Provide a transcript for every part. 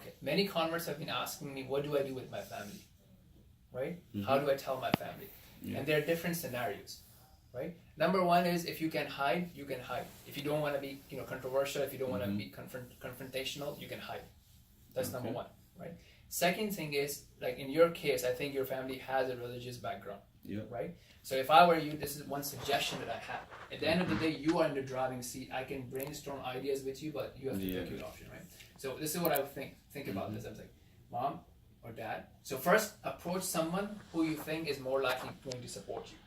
Okay, many converts have been asking me, what do I do with my family? Right? Mm-hmm. How do I tell my family? Yeah. And there are different scenarios, right? Number one is if you can hide, you can hide. If you don't want to be, controversial, if you don't want to be confrontational, you can hide. That's number one, right? Second thing is, like in your case, I think your family has a religious background, right? So if I were you, this is one suggestion that I have. At the end of the day, you are in the driving seat. I can brainstorm ideas with you, but you have to pick your option, right? So this is what I would think about this. I was like, mom or dad. So first, approach someone who you think is more likely going to support you,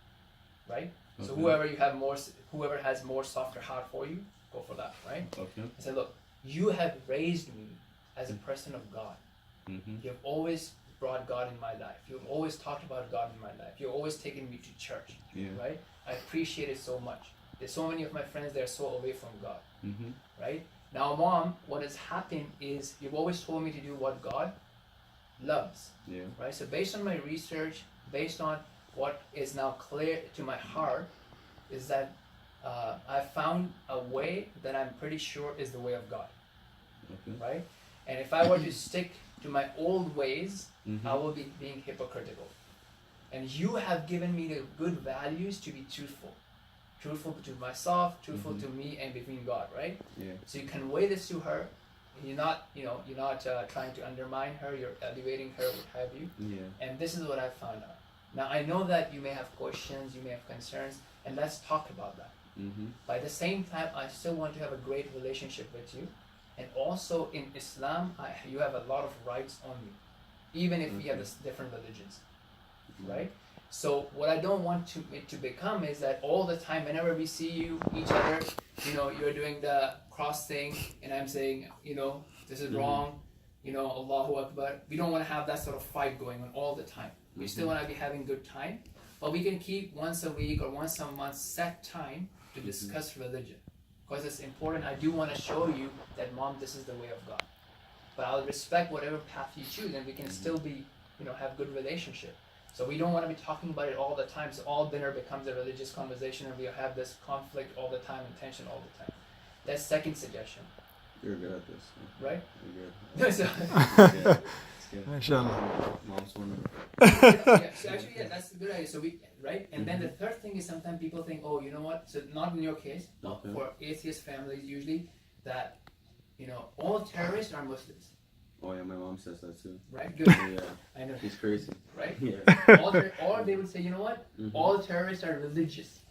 right? Okay. So whoever has more softer heart for you, go for that, right? Okay. I said, look, you have raised me as a person of God. You have always brought God in my life. You've always talked about God in my life. You've always taken me to church, right? I appreciate it so much. There's so many of my friends that are so away from God, right? Now, mom, what has happened is you've always told me to do what God loves, right? So based on my research, based on what is now clear to my heart, is that I found a way that I'm pretty sure is the way of God, right? And if I were to stick to my old ways, I will be being hypocritical. And you have given me the good values to be truthful to myself, truthful to me, and between God, right? So you convey this to her. You're not trying to undermine her. You're elevating her, what have you. And this is what I found out. Now I know that you may have questions, you may have concerns, and let's talk about that. But at the same time, I still want to have a great relationship with you. And also in Islam, you have a lot of rights on me, even if we have different religions, right? So what I don't want it to become is that all the time, whenever we see each other, you're doing the cross thing, and I'm saying, this is wrong, Allahu Akbar. We don't want to have that sort of fight going on all the time. We still want to be having good time, but we can keep once a week or once a month set time to discuss religion. Because it's important. I do want to show you that, mom, this is the way of God. But I'll respect whatever path you choose, and we can still be, have good relationship. So we don't want to be talking about it all the time. So all dinner becomes a religious conversation, and we have this conflict all the time and tension all the time. That's second suggestion. You're good at this. Right? You're good. So, Mashallah. Mom's one. So actually, that's a good idea. So right? And then the third thing is sometimes people think, oh, you know what? So not in your case, but for atheist families usually, that, all terrorists are Muslims. Oh yeah, my mom says that too. Right? Good. Yeah. I know. She's crazy. Right? Yeah. Or they would say, you know what? All terrorists are religious.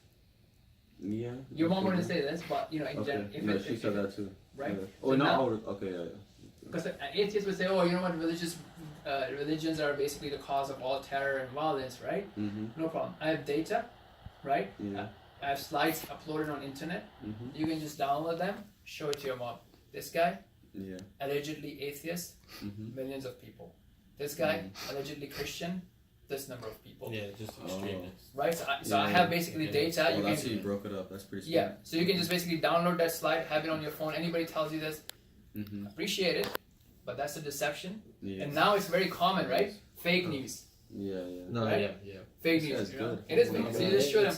Yeah. Your mom wouldn't say this, but in general, no, she said that too. Right? Yeah. Oh, so not all. Okay, yeah. Because atheists would say, oh, you know what? Religions are basically the cause of all terror and violence, right? No problem. I have data, right? Yeah. I have slides uploaded on internet. You can just download them, show it to your mom. This guy, allegedly atheist, millions of people. This guy, allegedly Christian, this number of people. Yeah, just extremists. Right? So I have basically data. Oh, that's how you broke it up. That's pretty smart. Yeah. So you can just basically download that slide, have it on your phone. Anybody tells you this, appreciate it, but that's a deception. And now it's very common, right? Fake news. Yeah. No, right? yeah. Fake news. It is fake. So you just show them.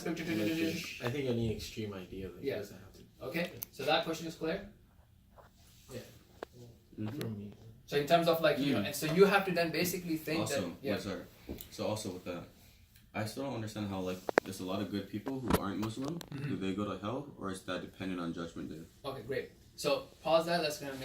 I think any extreme idea doesn't have to. Okay. So that question is clear. Yeah. For me. So in terms of and so you have to then basically think also, that. Yeah. Wait, sorry. So also with that, I still don't understand how there's a lot of good people who aren't Muslim. Do they go to hell, or is that dependent on Judgment Day? Okay, great. So pause that. That's gonna make